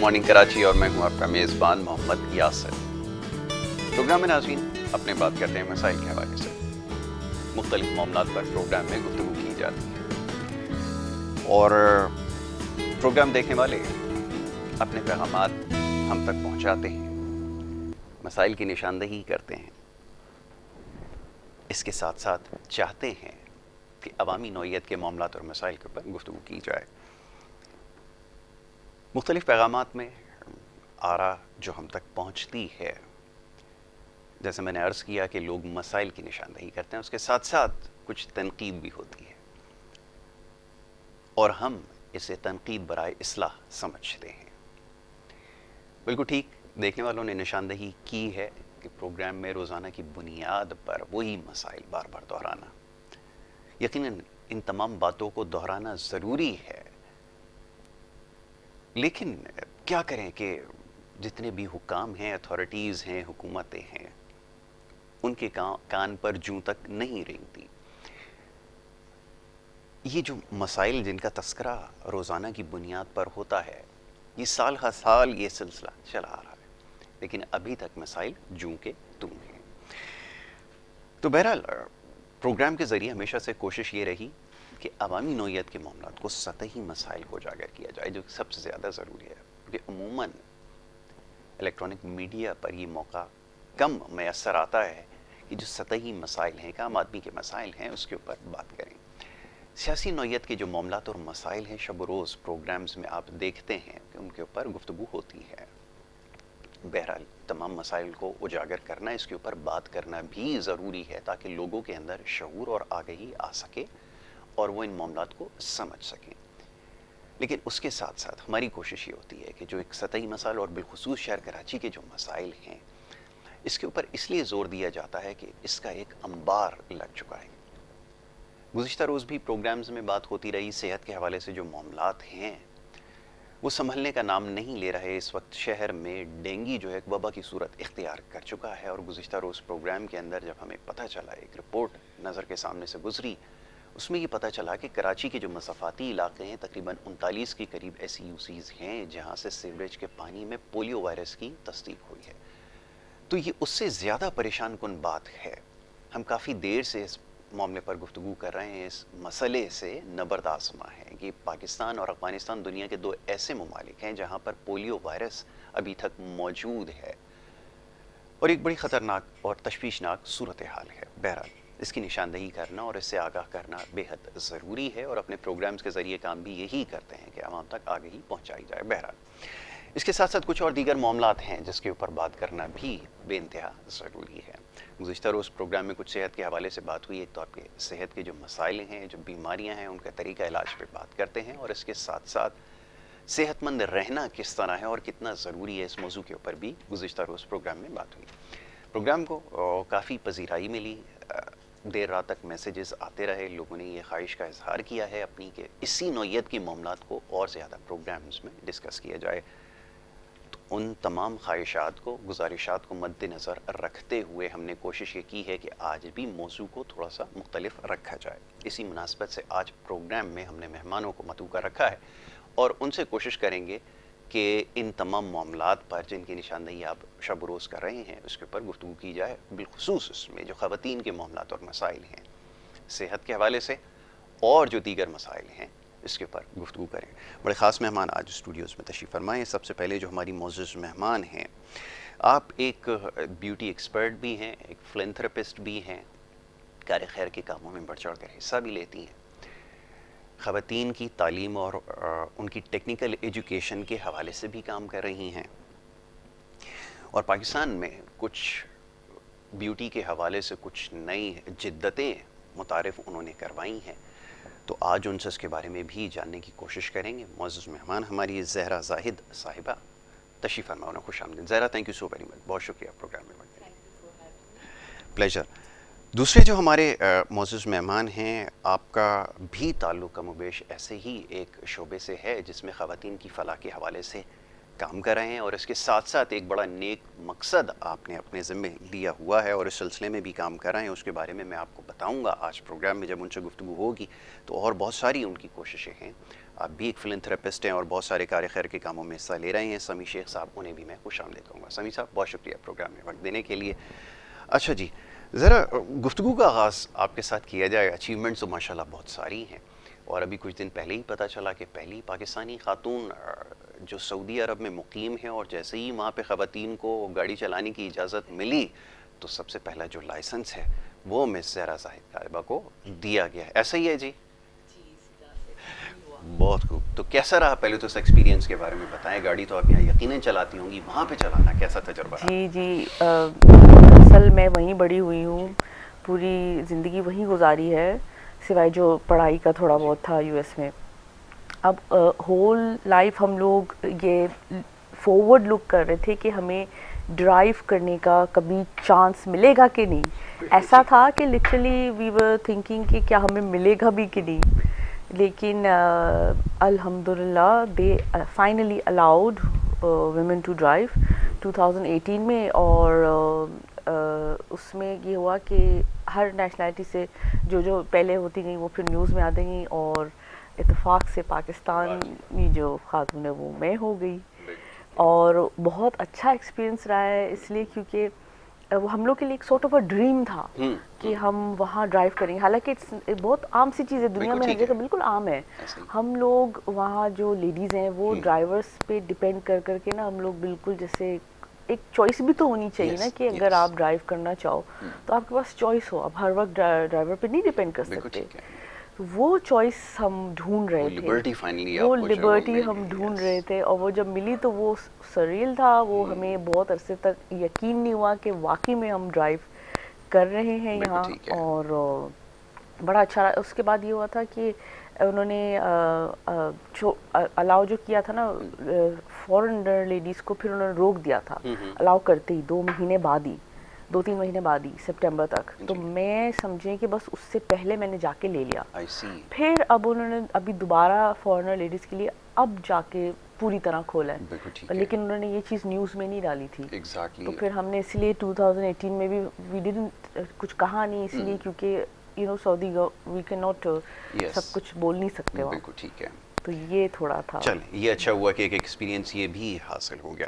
Morning Karachi और मैं हूं आपका मेज़बान मोहम्मद यासिर। प्रोग्राम में नाज़रीन अपने बात करते हैं मसाइल के हवाले से। मुख्तलिफ मामलात पर प्रोग्राम में गुफ्तगू की जाती है और प्रोग्राम देखने वाले अपने पैगामात हम तक पहुंचाते हैं, मसाइल की निशानदही करते हैं। इसके साथ साथ चाहते हैं कि अवामी नौइयत के मामलात और मसाइल के ऊपर गुफ्तगू की जाए। मुख्तलिफ पैगामात में आरा जो हम तक पहुंचती है, जैसे मैंने अर्ज़ किया कि लोग मसाइल की निशानदही करते हैं, उसके साथ साथ कुछ तनकीद भी होती है और हम इसे तनकीद बराए इस्लाह समझते हैं। बिल्कुल ठीक, देखने वालों ने निशानदही की है कि प्रोग्राम में रोज़ाना की बुनियाद पर वही मसाइल बार बार दोहराना, यकीनन इन तमाम बातों को दोहराना ज़रूरी है, लेकिन क्या करें कि जितने भी हुकाम हैं, अथॉरिटीज़ हैं, हुकूमतें हैं, उनके कान पर जूं तक नहीं रेंगती। ये जो मसाइल जिनका तस्करा रोज़ाना की बुनियाद पर होता है, ये साल हर साल ये सिलसिला चला आ रहा है, लेकिन अभी तक मसाइल जूं के तूं हैं। तो बहरहाल प्रोग्राम के ज़रिए हमेशा से कोशिश ये रही कि अवामी नौइयत के मामलात को सतही मसाइल को उजागर किया जाए, जो सबसे ज़्यादा ज़रूरी है, क्योंकि अमूमन इलेक्ट्रॉनिक मीडिया पर ये मौका कम मैसर आता है कि जो सतही मसाइल हैं, आम आदमी के मसाइल हैं, उसके ऊपर बात करें। सियासी नौइयत के जो मामलात और मसाइल हैं, शब रोज़ प्रोग्राम्स में आप देखते हैं कि उनके ऊपर गुफ्तगू होती है। बहरहाल तमाम मसाइल को उजागर करना, इसके ऊपर बात करना भी ज़रूरी है ताकि लोगों के अंदर शऊर और आगाही आ सके और वो इन मामलात को समझ सकें। लेकिन उसके साथ साथ हमारी कोशिश ये होती है कि जो एक सतही मसाइल और बिलखुसूस शहर कराची के जो मसाइल हैं, इसके ऊपर इसलिए ज़ोर दिया जाता है कि इसका एक अंबार लग चुका है। गुज़िश्ता रोज़ भी प्रोग्राम्स में बात होती रही, सेहत के हवाले से जो मामलात हैं वो संभलने का नाम नहीं ले रहे। इस वक्त शहर में डेंगू जो है एक वबा की सूरत इख्तियार कर चुका है और गुज़िश्ता रोज़ प्रोग्राम के अंदर जब हमें पता चला, एक रिपोर्ट नज़र के सामने से गुजरी, उसमें ये पता चला कि कराची के जो मसफ़ाती इलाके हैं, तकरीबन 39 के करीब ऐसी यूसीज़ हैं जहाँ से सीवरेज के पानी में पोलियो वायरस की तस्दीक हुई है। तो ये उससे ज़्यादा परेशान कुन बात है। हम काफ़ी देर से इस मामले पर गुफ्तगू कर रहे हैं, इस मसले से नबरदासमा है कि पाकिस्तान और अफ़गानिस्तान दुनिया के दो ऐसे ममालिक हैं जहाँ पर पोलियो वायरस अभी तक मौजूद है और एक बड़ी ख़तरनाक और तशवीशनाक सूरत हाल है। बहरहाल इसकी निशानदही करना और इससे आगाह करना बेहद ज़रूरी है और अपने प्रोग्राम्स के ज़रिए काम भी यही करते हैं कि आवाम तक आगाही पहुँचाई जाए। बहरहाल इसके साथ साथ कुछ और दीगर मामलात हैं जिसके ऊपर बात करना भी बेइंतहा ज़रूरी है। गुज़िश्ता रोज़ प्रोग्राम में कुछ सेहत के हवाले से बात हुई। एक तो आपके सेहत के जो मसाइल हैं, जो बीमारियां हैं, उनका तरीका इलाज पे बात करते हैं और इसके साथ साथ सेहतमंद रहना किस तरह है और कितना ज़रूरी है, इस मौजू के ऊपर भी गुज़िश्ता रोज़ प्रोग्राम में बात हुई। प्रोग्राम को काफ़ी पजीराई मिली, देर रात तक मैसेजेस आते रहे, लोगों ने ये ख्वाहिश का इजहार किया है अपनी कि इसी नौइयत की मामलात को और ज़्यादा प्रोग्राम्स में डिस्कस किया जाए। उन तमाम ख्वाहिशात को, गुजारिशात को मद्देनज़र रखते हुए हमने कोशिश ये की है कि आज भी मौजू को थोड़ा सा मुख्तलिफ रखा जाए। इसी मुनासबत से आज प्रोग्राम में हमने मेहमानों को मतू कर रखा है और उनसे कोशिश करेंगे कि इन तमाम मामलात पर जिनकी निशानदही आप शब रोज़ कर रहे हैं, उसके ऊपर गुफ्तगू की जाए, बिलखुसूस उसमें जो ख़वातीन के मामलात और मसाइल हैं सेहत के हवाले से और जो दीगर मसाइल हैं, इसके ऊपर गुफ्तगू करें। बड़े ख़ास मेहमान आज स्टूडियोज़ में तशरीफ़ फरमाएँ। सबसे पहले जो हमारी मोअज़्ज़ज़ मेहमान हैं, आप एक ब्यूटी एक्सपर्ट भी हैं, एक फिलैंथ्रोपिस्ट भी हैं, कार खैर के कामों में बढ़ चढ़ कर हिस्सा भी लेती हैं, ख़वातीन की तालीम और उनकी टेक्निकल एजुकेशन के हवाले से भी काम कर रही हैं और पाकिस्तान में कुछ ब्यूटी के हवाले से कुछ नई जिद्दतें मुतारिफ़ उन्होंने करवाई हैं। तो आज उनसे इसके बारे में भी जानने की कोशिश करेंगे। मौजूद मेहमान हमारी ज़हरा जाहिद साहिबा, तशरीफ़ फरमा, उन्हें खुश आमदीद। Zahra, thank you so very much, बहुत शुक्रिया प्रोग्राम में बनने के। प्लेजर। दूसरे जो हमारे मौजूद मेहमान हैं, आपका भी ताल्लुक़ कमोबेश ऐसे ही एक शोबे से है जिसमें ख़वातीन की फ़लाह के हवाले से काम कर रहे हैं और इसके साथ साथ एक बड़ा नेक मकसद आपने अपने ज़िम्मे लिया हुआ है और इस सिलसिले में भी काम कर रहे हैं। उसके बारे में मैं आपको बताऊंगा आज प्रोग्राम में, जब उनसे गुफ्तगू होगी तो और बहुत सारी उनकी कोशिशें हैं आप भी एक फिलंथेरेपिस्ट हैं और बहुत सारे कार्य खैर के कामों में हिस्सा ले रहे हैं। समी शेख साहब, उन्हें भी मैं खुशामदीद कहूँगा। समी साहब, बहुत शुक्रिया प्रोग्राम में वक्त देने के लिए। अच्छा जी, ज़रा गुफ्तगू का आगाज़ आपके साथ किया जाए। अचीवमेंट्स तो माशाल्लाह बहुत सारी हैं, और अभी कुछ दिन पहले ही पता चला कि पहली पाकिस्तानी खातून जो सऊदी अरब में मुकीम है, और जैसे ही वहाँ पे ख़वातीन को गाड़ी चलाने की इजाज़त मिली तो सबसे पहला जो लाइसेंस है वो मिस ज़हरा ज़ाहिद कायबा को दिया गया है। ऐसा ही है जी? बहुत खूब। तो कैसा रहा, पहले तो इस एक्सपीरियंस के बारे में बताएं। गाड़ी तो आप यहाँ यकीनन चलाती होंगी, वहाँ पे चलाना कैसा तजर्बा रहा? जी जी, दरअसल मैं वहीं बड़ी हुई हूँ, पूरी ज़िंदगी वहीं गुजारी है, सिवाय जो पढ़ाई का थोड़ा बहुत था यूएस में। अब होल लाइफ हम लोग ये फॉरवर्ड लुक कर रहे थे कि हमें ड्राइव करने का कभी चांस मिलेगा कि नहीं। ऐसा था कि लिटरली वी वर थिंकिंग कि क्या हमें मिलेगा भी कि नहीं। लेकिन अल्हम्दुलिल्लाह they finally allowed women to drive 2018 में। और उसमें ये हुआ कि हर नेशनलिटी से जो जो पहले होती गई वो फिर न्यूज़ में आ गई, और इत्तेफाक से पाकिस्तानी जो खातून है वो मैं हो गई। और बहुत अच्छा एक्सपीरियंस रहा है, इसलिए क्योंकि वो हम लोग के लिए एक सॉर्ट ऑफ अ ड्रीम था कि हम वहाँ ड्राइव करेंगे। हालांकि बहुत आम सी चीज़ है, दुनिया में हर जगह बिल्कुल आम है। हम लोग वहाँ जो लेडीज़ हैं वो ड्राइवर्स पे डिपेंड कर करके ना, हम लोग बिल्कुल जैसे एक चॉइस भी तो होनी चाहिए ना, कि अगर आप ड्राइव करना चाहो तो आपके पास चॉइस हो। आप हर वक्त ड्राइवर पे नहीं डिपेंड कर सकते। तो वो चॉइस हम ढूंढ रहे थे, वो लिबर्टी हम ढूंढ रहे थे। और वो जब मिली तो वो सरील था। वो हमें बहुत अरसे तक यकीन नहीं हुआ कि वाकई में हम ड्राइव कर रहे हैं यहाँ। और बड़ा अच्छा। उसके बाद ये हुआ था कि उन्होंने जो अलाउ जो किया था ना फॉरेनर लेडीज़ को, फिर उन्होंने रोक दिया था अलाउ करते ही 2 महीने बाद ही, 2-3 महीने बाद ही, सितंबर तक। तो मैं समझे कि बस उससे पहले मैंने जाके ले लिया। फिर अब उन्होंने अभी दोबारा फॉरेनर लेडीज़ के लिए अब जाके पूरी तरह खोला है, लेकिन उन्होंने ये चीज़ न्यूज़ में नहीं डाली थी। तो फिर हमने इसलिए 2018 में भी वी डिडंट कुछ कहा नहीं, इसलिए क्योंकि you know Saudi we can not सब कुछ बोल नहीं सकते वहाँ। बिल्कुल ठीक है। तो ये थोड़ा था। चल, ये अच्छा हुआ कि एक एक्सपीरियंस ये भी हासिल हो गया।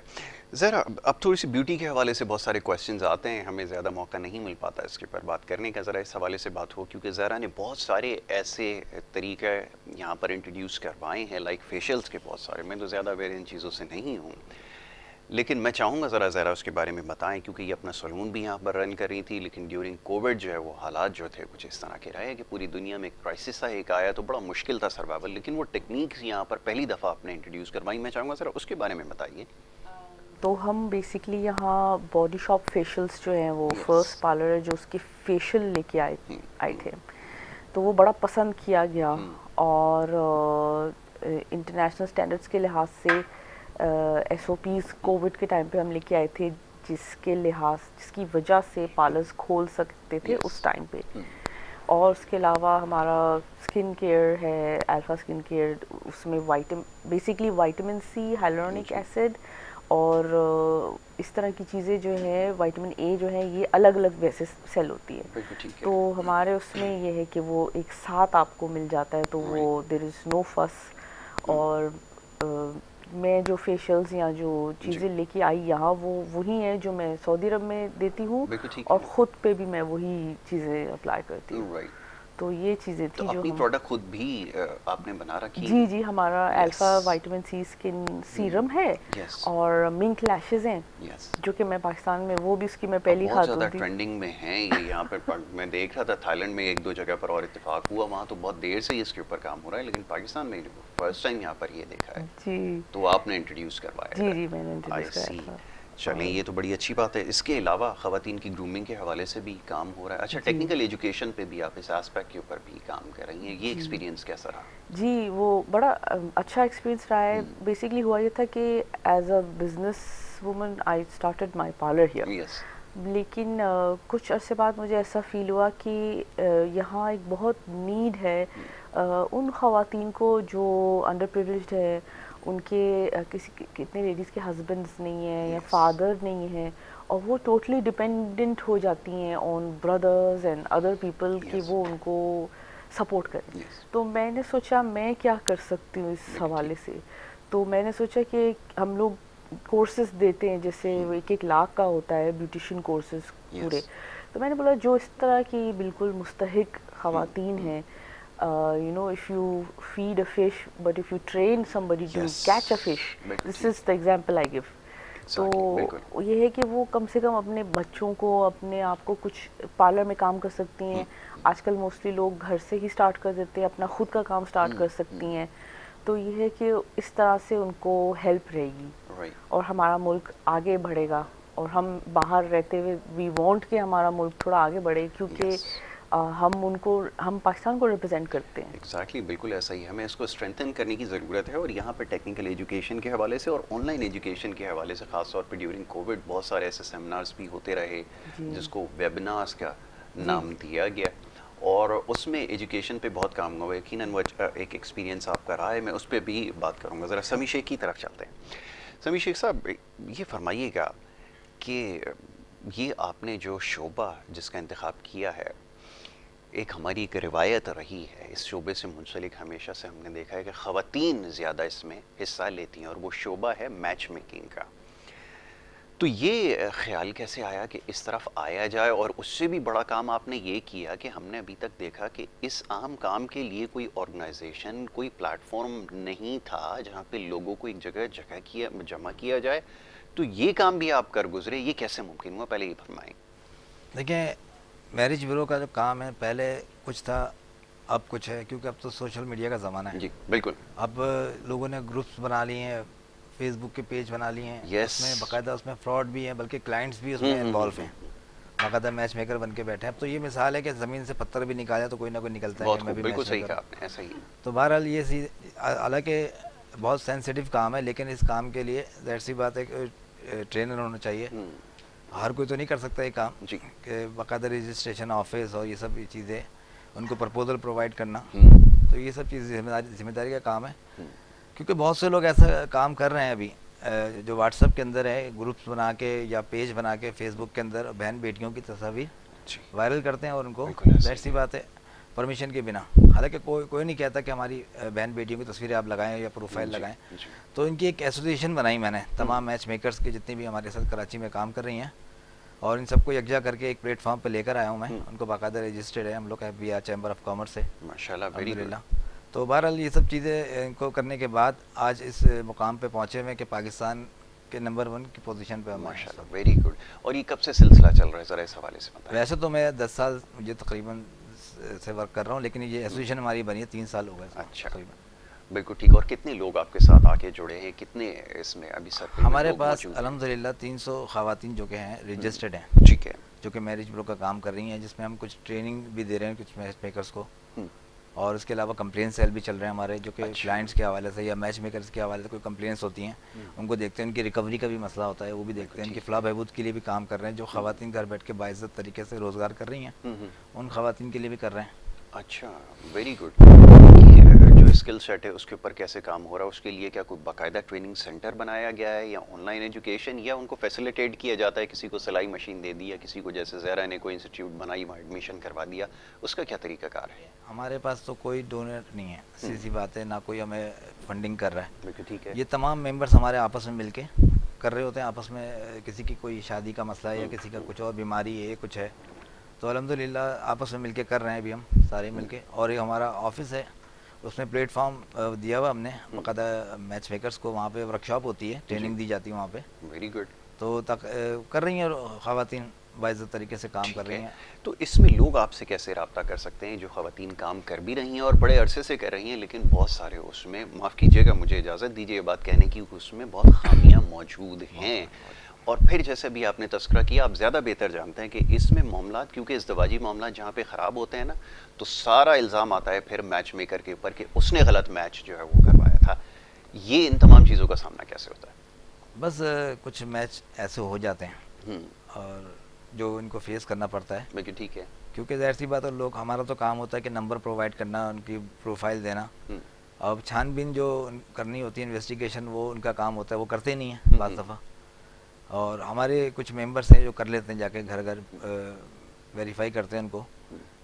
ज़रा अब थोड़ी सी ब्यूटी के हवाले से बहुत सारे क्वेश्चंस आते हैं, हमें ज़्यादा मौका नहीं मिल पाता इसके ऊपर बात करने का। ज़रा इस हवाले से बात हो, क्योंकि ज़रा ने बहुत सारे ऐसे तरीक़े यहाँ पर इंट्रोड्यूस करवाए हैं, लाइक फेशियल्स के बहुत सारे। मैं तो ज़्यादा अवेयर इन चीज़ों से नहीं हूँ, लेकिन मैं चाहूँगा ज़रा उसके बारे में बताएं, क्योंकि ये अपना सलून भी यहाँ पर रन कर रही थी, लेकिन ड्यूरिंग कोविड जो है वो हालात जो थे कुछ इस तरह के रहे कि पूरी दुनिया में क्राइसिस सा एक आया, तो बड़ा मुश्किल था सर्वाइवल। लेकिन वो टेक्निक्स यहाँ पर पहली दफ़ा आपने इंट्रोड्यूस करवाई, मैं चाहूँगा ज़रा उसके बारे में बताइए। तो हम बेसिकली यहाँ बॉडी शॉप फेशियल्स जो हैं वो फर्स्ट पार्लर है जो उसके फेशियल लेके आए थे। तो वो बड़ा पसंद किया गया, और इंटरनेशनल स्टैंडर्ड्स के लिहाज से SOPs कोविड के टाइम पे हम लेके आए थे, जिसकी वजह से पार्लर्स खोल सकते थे उस टाइम पे। और उसके अलावा हमारा स्किन केयर है, अल्फा स्किन केयर, उसमें basically vitamin C, hyaluronic acid और इस तरह की चीज़ें जो हैं, विटामिन ए जो है, ये अलग अलग वैसे सेल होती है। तो हमारे उसमें ये है कि वो एक साथ आपको मिल जाता है, तो वो देयर इज़ नो फस। और मैं जो फेशियल्स या जो चीज़ें लेके आई यहाँ, वो वही है जो मैं सऊदी अरब में देती हूँ, और ख़ुद पे भी मैं वही चीज़ें अप्लाई करती हूँ। तो ये चीज़ें थी जो अपनी प्रोडक्ट खुद भी आपने बना रखी है? जी, हमारा Alpha vitamin C skin serum है, और मिंक लैशेस हैं, जो कि मैं पाकिस्तान में, वो भी उसकी मैं पहली खातून थी। ट्रेंडिंग में हैं ये यहाँ पर। मैं देख रहा था थाईलैंड में 1-2 जगह पर और इत्तेफाक हुआ, वहाँ तो बहुत देर से इसके ऊपर काम हो रहा है, लेकिन पाकिस्तान में फर्स्ट टाइम यहाँ पर ये देखा है। जी, तो आपने इंट्रोड्यूस करवाया? जी मैंने इंट्रोड्यूस कराया था। चलें, ये तो बड़ी अच्छी बात है। इसके अलावा ख़वातीन की ग्रूमिंग के हवाले से भी काम हो रहा है। अच्छा, टेक्निकल एजुकेशन पे भी आप इस एस्पेक्ट के ऊपर भी काम कर रही हैं, ये एक्सपीरियंस कैसा रहा? जी, वो बड़ा अच्छा एक्सपीरियंस रहा है। बेसिकली हुआ ये था कि as a business woman I started my parlour here, लेकिन कुछ अरसे बाद मुझे ऐसा फील हुआ कि यहाँ एक बहुत नीड है उन ख़वातीन को जो अंडर प्रिविलेज्ड है, उनके कितने लेडीज़ के हस्बैंड्स नहीं हैं या फादर नहीं हैं, और वो टोटली डिपेंडेंट हो जाती हैं on brothers and other people कि वो उनको सपोर्ट करें। Yes. तो मैंने सोचा मैं क्या कर सकती हूँ इस हवाले से। तो मैंने सोचा कि हम लोग कोर्सेज देते हैं, जैसे 1-1 लाख का होता है ब्यूटिशियन कोर्सेज पूरे। Yes. तो मैंने बोला जो इस तरह की बिल्कुल मुस्तहिक ख़वातीन हैं, you know, if you feed a fish but if you train somebody to Yes. catch a fish, बिल्कुल this ठीक। is the example I give. Exactly. बिल्कुल। तो ये है कि वो कम से कम अपने बच्चों को, अपने आप को कुछ पार्लर में काम कर सकती हैं। आजकल मोस्टली लोग घर से ही स्टार्ट कर देते हैं, अपना खुद का काम स्टार्ट कर सकती हैं। तो ये है कि इस तरह से उनको हेल्प रहेगी Right. और हमारा मुल्क आगे बढ़ेगा। और हम बाहर रहते हुए वी वांट कि हमारा मुल्क थोड़ा आगे बढ़े, क्योंकि Yes. हम पाकिस्तान को रिप्रेजेंट करते हैं। एग्जैक्टली बिल्कुल ऐसा ही है। हमें इसको स्ट्रेंथन करने की ज़रूरत है और यहाँ पर टेक्निकल एजुकेशन के हवाले से और ऑनलाइन एजुकेशन के हवाले से ख़ास तौर पर ड्यूरिंग कोविड बहुत सारे ऐसे सेमिनार्स भी होते रहे जी जिसको वेबिनार्स का जी नाम दिया गया और उसमें एजुकेशन पे बहुत काम हुआ। यकीनन वो एक एक्सपीरियंस आपका रहा है, मैं उस पर भी बात करूँगा। ज़रा समी शेख की तरफ चलते हैं। समी शेख साहब, ये फरमाइएगा कि ये आपने जो शोबा जिसका इंतखाब किया है, एक हमारी एक रिवायत रही है इस शोबे से मुंसलिक, हमेशा से हमने देखा है कि ख़वातीन ज़्यादा इसमें हिस्सा लेती हैं और वो शोबा है मैच मेकिंग का। तो ये ख्याल कैसे आया कि इस तरफ आया जाए? और उससे भी बड़ा काम आपने ये किया कि हमने अभी तक देखा कि इस आम काम के लिए कोई ऑर्गेनाइजेशन, कोई प्लेटफॉर्म नहीं था जहाँ पे लोगों को एक जगह जमा किया जाए। तो ये काम भी आप कर गुजरे, ये कैसे मुमकिन हुआ? पहले ये फरमाएं। देखिए, मैरिज ब्यूरो का जो काम है पहले कुछ था, अब कुछ है, क्योंकि अब तो सोशल मीडिया का ज़माना है। जी बिल्कुल। अब लोगों ने ग्रुप्स बना लिए हैं, फेसबुक के पेज बना लिए हैं। Yes. उसमें बाकायदा उसमें फ्रॉड भी है, बल्कि क्लाइंट्स भी उसमें इन्वॉल्व हैं, बाकायदा मैच मेकर बन के बैठे हैं। अब तो ये मिसाल है कि ज़मीन से पत्थर भी निकाले तो कोई ना कोई निकलता है बहुत कि मैं खूब, भी बिल्कुल मैच सही मेकर कहा हूँ। आपने, ऐसा ही। तो बहरहाल ये हालांकि बहुत सेंसिटिव काम है, लेकिन इस काम के लिए ज़ाहिर सी बात है कि ट्रेनर होना चाहिए। हर कोई तो नहीं कर सकता ये काम जी। कि बाकायदा रजिस्ट्रेशन ऑफिस और ये सब चीज़ें, उनको प्रपोजल प्रोवाइड करना, तो ये सब चीज़ जिम्मेदारी का काम है। क्योंकि बहुत से लोग ऐसा काम कर रहे हैं अभी, जो व्हाट्सएप के अंदर है, ग्रुप्स बना के या पेज बना के फेसबुक के अंदर बहन बेटियों की तस्वीर जी वायरल करते हैं और उनको बिल्कुल ऐसे ज़ाहिर सी बात है परमिशन के बिना। हालांकि कोई नहीं कहता कि हमारी बहन बेटियों की तस्वीरें आप लगाएं या प्रोफाइल जी, लगाएं। जी। तो इनकी एक एसोसिएशन बनाई मैंने, तमाम मैच मेकर्स के जितने भी हमारे साथ कराची में काम कर रही हैं, और इन सबको यकजा करके एक प्लेटफॉर्म पे लेकर आया हूँ मैं। उनको बाकायदा रजिस्टर्ड है, हम लोग FBI चैम्बर ऑफ कॉमर्स से, माशाल्लाह, वेरी गुड। अल्हम्दुलिल्लाह। तो बहरहाल ये सब चीज़ें इनको करने के बाद आज इस मुकाम पे पहुँचे हुए कि पाकिस्तान के नंबर 1 की पोजीशन पे हम हैं। माशाल्लाह, वेरी गुड। और ये कब से सिलसिला चल रहा है, ज़रा इस हवाले से बताएं। वैसे तो मैं 10 साल मुझे तकरीबन से वर्क कर रहा हूँ, लेकिन ये एसोसिएशन हमारी बनी है 3 साल हो गए इसको अच्छा, तकरीबन। बिल्कुल ठीक। और कितने लोग आपके साथ आके जुड़े हैं, कितने इसमें अभी सर्कल में हमारे लोग पास मौजूद हैं? अल्हम्दुलिल्लाह 300 ख़वातीन जो के हैं रजिस्टर्ड हैं, ठीक है। जो कि मैरिज ब्यूरो का काम कर रही हैं, जिसमें हम कुछ ट्रेनिंग भी दे रहे हैं कुछ मैच मेकर्स को। और इसके अलावा कंप्लेन सेल भी चल रहे हैं हमारे, जो कि अच्छा। क्लाइंट्स के हवाले से या मैच मेकर्स के हवाले से कोई कंप्लेंट्स होती हैं, उनको देखते हैं, उनकी रिकवरी का भी मसला होता है, वो भी देखते हैं। उनकी फलाह बहबूद के लिए भी काम कर रहे हैं। जो ख़वातीन घर बैठ के बाइज़्ज़त तरीके से रोज़गार कर रही हैं, उन ख़वातीन के लिए भी कर रहे हैं। अच्छा, वेरी गुड। जो स्किल सेट है उसके ऊपर कैसे काम हो रहा है, उसके लिए क्या कोई बाकायदा ट्रेनिंग सेंटर बनाया गया है या ऑनलाइन एजुकेशन, या उनको फैसिलिटेट किया जाता है? किसी को सिलाई मशीन दे दी या किसी को जैसे ज़हरा ने कोई इंस्टीट्यूट बनाई वहाँ एडमिशन करवा दिया, उसका क्या तरीकाकार है? हमारे पास तो कोई डोनर नहीं है, सीधी बात है, ना कोई हमें फंडिंग कर रहा है। बिल्कुल ठीक है। ये तमाम मेंबर्स हमारे आपस में मिलके कर रहे होते हैं। आपस में किसी की कोई शादी का मसला है या किसी का कुछ और बीमारी है, कुछ है, तो अल्हम्दुलिल्लाह आपस में मिलके कर रहे हैं अभी हम सारे मिलके। और ये हमारा ऑफिस है, उसमें प्लेटफॉर्म दिया हुआ हमने बाकायदा मैच मेकर्स को, वहाँ पे वर्कशॉप होती है, ट्रेनिंग दी जाती है वहाँ पे। Very good. तो कर रही हैं ख़वातीन बाइज़्ज़त तरीके से काम कर रही हैं। तो इसमें लोग आपसे कैसे रब्ता कर सकते हैं, जो ख़वातीन काम कर भी रही हैं और बड़े अरसे से कर रही हैं, लेकिन बहुत सारे उसमें, माफ़ कीजिएगा, मुझे इजाज़त दीजिए ये बात कहने की, उसमें बहुत खामियां मौजूद हैं। और फिर जैसे भी आपने तस्करा किया, आप ज़्यादा बेहतर जानते हैं कि इसमें मामला, क्योंकि इज़्दिवाजी मामला जहाँ पे ख़राब होते हैं ना, तो सारा इल्ज़ाम आता है फिर मैच मेकर के ऊपर कि उसने गलत मैच जो है वो करवाया था। ये इन तमाम चीज़ों का सामना कैसे होता है? बस कुछ मैच ऐसे हो जाते हैं और जो इनको फेस करना पड़ता है, बिल्कुल ठीक है। क्योंकि ज़ाहिर सी बात है, लोग, हमारा तो काम होता है कि नंबर प्रोवाइड करना, उनकी प्रोफाइल देना। अब छानबीन जो करनी होती है, इन्वेस्टिगेशन, वो उनका काम होता है, वो करते नहीं हैं बाज़ दफ़ा। और हमारे कुछ मेंबर्स हैं जो कर लेते हैं, जाके घर घर वेरीफाई करते हैं उनको,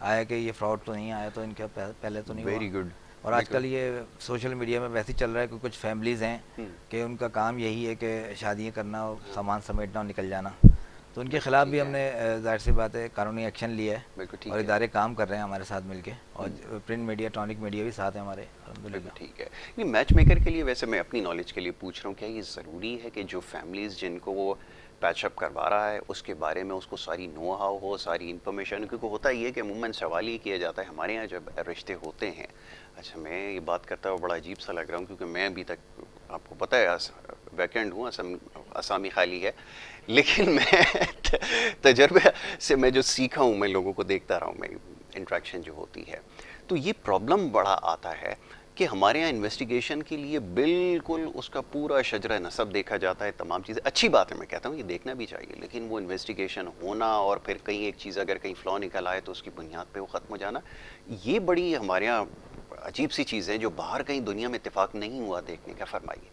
आया कि ये फ्रॉड तो नहीं आया, तो इनका पहले तो नहीं वेरी हुआ। गुड। और आजकल ये सोशल मीडिया में वैसे ही चल रहा है कि कुछ फैमिलीज़ हैं कि उनका काम यही है कि शादियाँ करना और सामान समेटना और निकल जाना, तो उनके ख़िलाफ़ भी हमने जाहिर सी बात है कानूनी एक्शन लिया है, बिल्कुल ठीक और है। इदारे काम कर रहे हैं हमारे साथ मिलके, और प्रिंट मीडिया, टॉनिक मीडिया भी साथ है हमारे, बिल्कुल अल्हम्दुलिल्लाह। ठीक है। ये मैच मेकर के लिए, वैसे मैं अपनी नॉलेज के लिए पूछ रहा हूँ, क्या ये ज़रूरी है कि जो फैमिलीज़ जिनको वो पैचअप करवा रहा है उसके बारे में उसको सारी नो हाउ हो, सारी इन्फॉर्मेशन? क्योंकि होता ये है कि अमूमन सवाल ये किया जाता है हमारे यहाँ जब रिश्ते होते हैं। अच्छा, मैं ये बात करता हुआ बड़ा अजीब सा लग रहा हूँ क्योंकि मैं अभी तक, आपको पता है, वैकेंड हूँ, असामी खाली है, लेकिन मैं तजर्बे से मैं जो सीखा हूँ, मैं लोगों को देखता रहा हूँ, मैं इंट्रैक्शन जो होती है, तो ये प्रॉब्लम बड़ा आता है कि हमारे यहाँ इन्वेस्टिगेशन के लिए बिल्कुल उसका पूरा शजरा नसब देखा जाता है, तमाम चीज़ें। अच्छी बात है, मैं कहता हूँ ये देखना भी चाहिए, लेकिन वो इन्वेस्टिगेशन होना और फिर कहीं एक चीज़ अगर कहीं फ्लॉ निकल आए तो उसकी बुनियाद पे वो ख़त्म हो जाना, ये बड़ी हमारे यहाँ अजीब सी चीज़ है जो बाहर कहीं दुनिया में इत्तेफाक नहीं हुआ देखने का। फरमाइए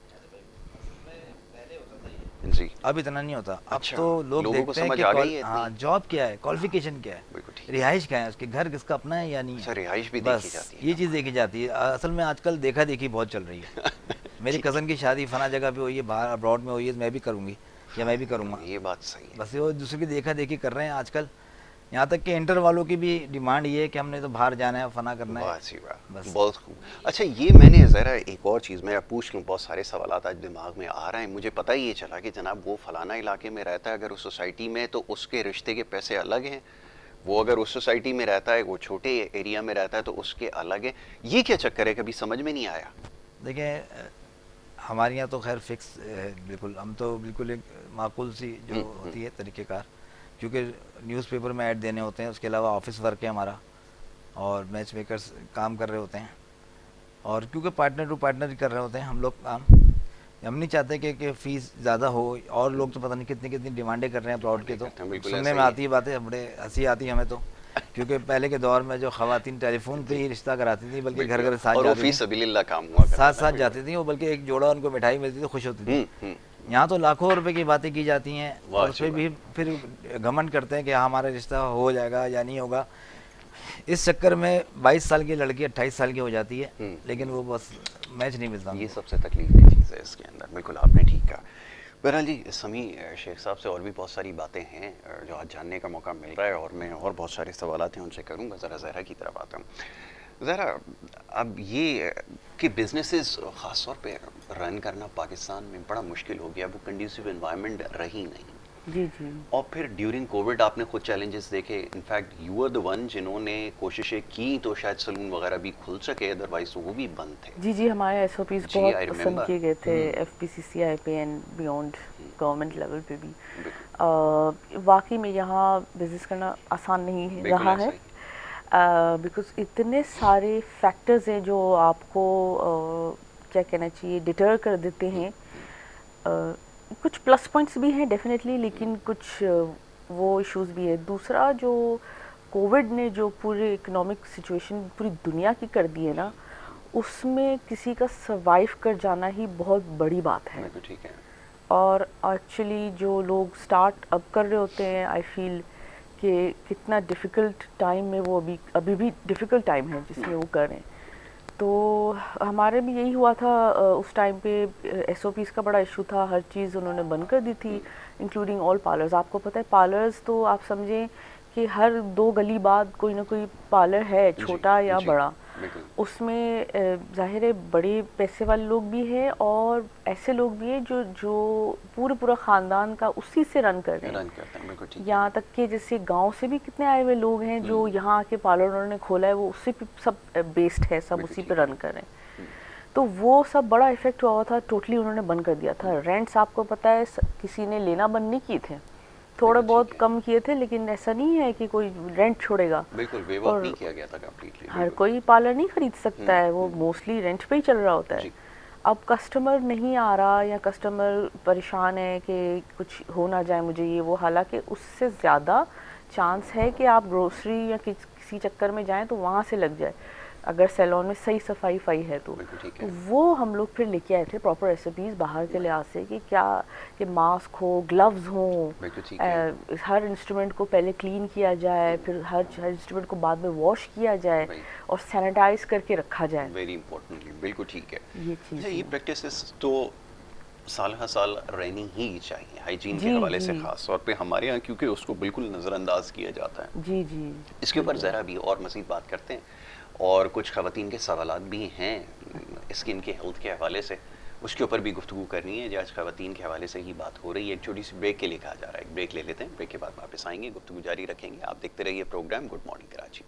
जी। अब इतना नहीं होता, अब अच्छा, तो लोग लोगों को देखते हैं समझ कि आ गई है हाँ, इतनी? जॉब क्या है, क्वालिफिकेशन क्या है, बिल्कुल ठीक है। रिहाइश क्या है, उसके घर किसका अपना है या नहीं अच्छा, है, रिहाइश भी देखी बस जाती है ये चीज़ हमारे। देखी जाती है। असल में आजकल देखा देखी बहुत चल रही है। मेरी ठीक कज़न की शादी फला जगह पे हुई है, बाहर अब्रॉड में हुई है, तो मैं भी करूँगी या मैं भी करूँगा, ये बात सही है। बस वो दूसरे की देखा देखी कर रहे हैं आजकल। यहाँ तक कि इंटर वालों की भी डिमांड ये है कि हमने तो बाहर जाना है, फना करना वाह है, जी वाह, बस। बहुत खूब। अच्छा, ये मैंने ज़रा एक और चीज़ मैं पूछ लूँ, बहुत सारे सवालात आज दिमाग में आ रहे हैं। मुझे पता ही ये चला कि जनाब वो फलाना इलाके में रहता है, अगर उस सोसाइटी में, तो उसके रिश्ते के पैसे अलग हैं। वो अगर उस सोसाइटी में रहता है, वो छोटे एरिया में रहता है, तो उसके अलग है। ये क्या चक्कर है, कभी समझ में नहीं आया। देखिए हमारे यहाँ तो खैर फिक्स है बिल्कुल, हम तो बिल्कुल एक माकूल सी जो होती है तरीक़ेकार, क्योंकि न्यूज़पेपर में ऐड देने होते हैं, उसके अलावा ऑफिस वर्क है हमारा, और मैच मेकर्स काम कर रहे होते हैं, और क्योंकि पार्टनर टू पार्टनर ही कर रहे होते हैं हम लोग काम, हम नहीं चाहते कि फ़ीस ज़्यादा हो, और लोग तो पता नहीं कितनी कितनी डिमांडें कर रहे हैं अब्रॉड के, डिमांडें तो करते हैं, बिल्कुल सुनने ऐसा में ही आती है बातें, बड़े हंसी आती है हमें तो, क्योंकि पहले के दौर में जो ख़वातीन टेलीफोन पे जी, ही रिश्ता कराती थी, बल्कि घर बिल्कुल। घर साथ और वो जाती फी थी, सबिलिल्लाह काम हुआ साथ करता था, साथ बिल्कुल। जाती थी वो, बल्कि एक जोड़ा उनको मिठाई मिलती थी, खुश होती थी। हम्म। यहाँ तो लाखों रुपए की बातें की जाती हैं, वाह और उस जी पर वाह। भी फिर घमंड करते हैं कि हाँ, हमारा रिश्ता हो जाएगा या नहीं होगा। इस चक्कर में 22 साल की लड़की 28 साल की हो जाती है, लेकिन वो बस मैच नहीं मिलता ये उनको। सबसे तकलीफदेह चीज़ है इसके अंदर, बिल्कुल आपने ठीक कहा। बहरहाल जी, समी शेख साहब से और भी बहुत सारी बातें हैं जो आज जानने का मौका मिल रहा है, और मैं और बहुत सारे सवालात हैं उनसे करूँगा। ज़रा ज़हरा की तरफ आता हूँ। ज़रा, अब ये कि बिजनेसेस ख़ास तौर पे रन करना पाकिस्तान में बड़ा मुश्किल हो गया, वो कंड्यूसिव एनवायरनमेंट रही नहीं, जी जी। और फिर ड्यूरिंग कोविड आपने खुद चैलेंजेस देखे। In fact you are the one जिन्होंने कोशिशें की तो शायद सलून वगैरह भी खुल सके, अदरवाइज तो वो भी बंद थे। जी जी, हमारे एसओपीज़ जी, बहुत आई पसंद रिमेम्बर। किए गए थे एफपीसीसीआई पे एंड बियॉन्ड, गवर्नमेंट लेवल पे भी। बिल्कुल वाकई में यहाँ बिज़नेस करना आसान नहीं बिल्कुल रहा ऐसा है, ही। बिकॉज़ इतने सारे फैक्टर्स हैं जो आपको क्या कहना चाहिए, डिटर कर देते हैं। कुछ प्लस पॉइंट्स भी हैं डेफिनेटली, लेकिन कुछ वो इश्यूज भी है। दूसरा, जो कोविड ने जो पूरे इकोनॉमिक सिचुएशन पूरी दुनिया की कर दी है ना, उसमें किसी का सर्वाइव कर जाना ही बहुत बड़ी बात है। बिल्कुल ठीक है। और एक्चुअली जो लोग स्टार्ट अप कर रहे होते हैं, आई फील कि कितना डिफ़िकल्ट टाइम में वो अभी भी डिफ़िकल्ट टाइम है जिसमें वो कर रहे हैं। तो हमारे भी यही हुआ था, उस टाइम पे एसओपीज़ का बड़ा इशू था, हर चीज़ उन्होंने बंद कर दी थी, इंक्लूडिंग ऑल पार्लर्स। आपको पता है पार्लर्स तो आप समझें कि हर 2 गली बाद कोई ना कोई पार्लर है, जी छोटा या जी, बड़ा। बिल्कुल उसमें ज़ाहिर है बड़े पैसे वाले लोग भी हैं, और ऐसे लोग भी हैं जो पूरा ख़ानदान का उसी से रन कर रहे हैं। रन करते हैं, बिल्कुल ठीक है। यहाँ तक कि जैसे गांव से भी कितने आए हुए लोग हैं जो यहाँ आके पार्लर उन्होंने खोला है, वो उसी पे सब बेस्ड है, सब बिल्कुल उसी पे ठीक है। रन कर रहे हैं। तो वो सब बड़ा इफेक्ट हुआ था, टोटली उन्होंने बंद कर दिया था। रेंट्स आपको पता है किसी ने लेना बंद नहीं किए थे, थोड़े बिल्कुल बहुत ठीक है। कम किए थे, लेकिन ऐसा नहीं है कि कोई रेंट छोड़ेगा। बिल्कुल वेव ऑफ और नहीं किया गया था कंप्लीटली, हर बिल्कुल। कोई पार्लर नहीं खरीद सकता है, वो मोस्टली रेंट पे ही चल रहा होता है। जी अब कस्टमर नहीं आ रहा, या कस्टमर परेशान है कि कुछ हो ना जाए मुझे ये वो, हालांकि उससे ज़्यादा चांस है कि आप ग्रोसरी या किसी चक्कर में जाएं तो वहाँ से लग जाए। अगर सैलून में सही सफाई है तो बिल्कुल ठीक है। वो हम लोग फिर लेके आए थे प्रॉपर रेसिपीज बाहर के लिहाज से कि क्या कि मास्क हो, ग्लव्स हो, बिल्कुल ठीक है। हर इंस्ट्रूमेंट को पहले क्लीन किया जाए, फिर हर इंस्ट्रूमेंट को बाद में वॉश किया जाए Right. और सैनिटाइज करके रखा जाए। वेरी इंपॉर्टेंटली, बिल्कुल ठीक है। ये अच्छा, चीज़ ये प्रैक्टिसेस तो साल हर साल रहनी ही चाहिए हाइजीन के जी हवाले से, जी खास तौर पे हमारे यहाँ, क्योंकि उसको बिल्कुल नज़रअंदाज किया जाता है। जी जी इसके ऊपर बिल्कुल। ज़रा भी और मज़ीद बात करते हैं, और कुछ ख़वातीन के सवालात भी हैं स्किन के हेल्थ के हवाले से, उसके ऊपर भी गुफ्तगू करनी है। आज ख़वातीन के हवाले से ही बात हो रही है। एक छोटी सी ब्रेक के लिए कहा जा रहा है, एक ब्रेक ले लेते हैं, ब्रेक के बाद वापस आएंगे, गुफ्तगू जारी रखेंगे। आप देखते रहिए programme good morning Karachi.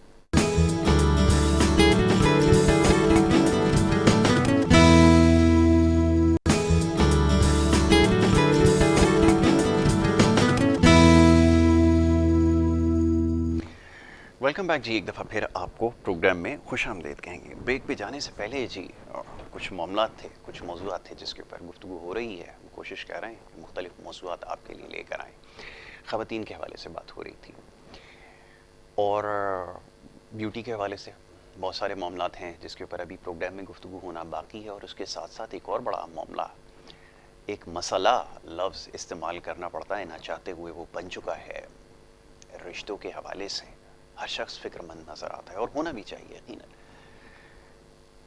Welcome back जी, एक दफ़ा फिर आपको प्रोग्राम में खुश आमदीद कहेंगे। ब्रेक पे जाने से पहले जी कुछ मामलात थे, कुछ मौज़ूआत थे जिसके ऊपर गुफ्तगू हो रही है। हम कोशिश कर रहे हैं कि मुख्तलिफ मौज़ूआत आपके लिए लेकर आएँ। ख़वातीन के हवाले से बात हो रही थी, और ब्यूटी के हवाले से बहुत सारे मामलात हैं जिसके ऊपर अभी प्रोग्राम में गुफ्तगू होना बाकी है। और उसके साथ साथ एक और बड़ा मामला, एक मसला लफ्ज़ इस्तेमाल करना पड़ता है ना चाहते हुए, वो बन चुका है रिश्तों के हवाले से। हर शख्स फिक्रमंद नज़र आता है और होना भी चाहिए यकीनन,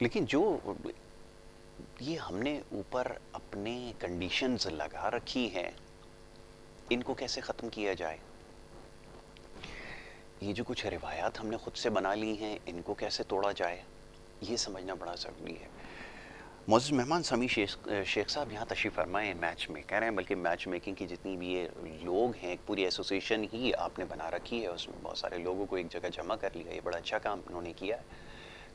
लेकिन जो ये हमने ऊपर अपने कंडीशंस लगा रखी हैं, इनको कैसे ख़त्म किया जाए? ये जो कुछ रिवायात हमने खुद से बना ली हैं, इनको कैसे तोड़ा जाए, ये समझना बड़ा ज़रूरी है। मौजूद मेहमान समी शेख साहब यहाँ तशरीफ़ फरमाए, मैच मेकर हैं, बल्कि मैच मेकिंग की जितनी भी ये लोग हैं, एक पूरी एसोसिएशन ही आपने बना रखी है, उसमें बहुत सारे लोगों को एक जगह जमा कर लिया। ये बड़ा अच्छा काम उन्होंने किया है।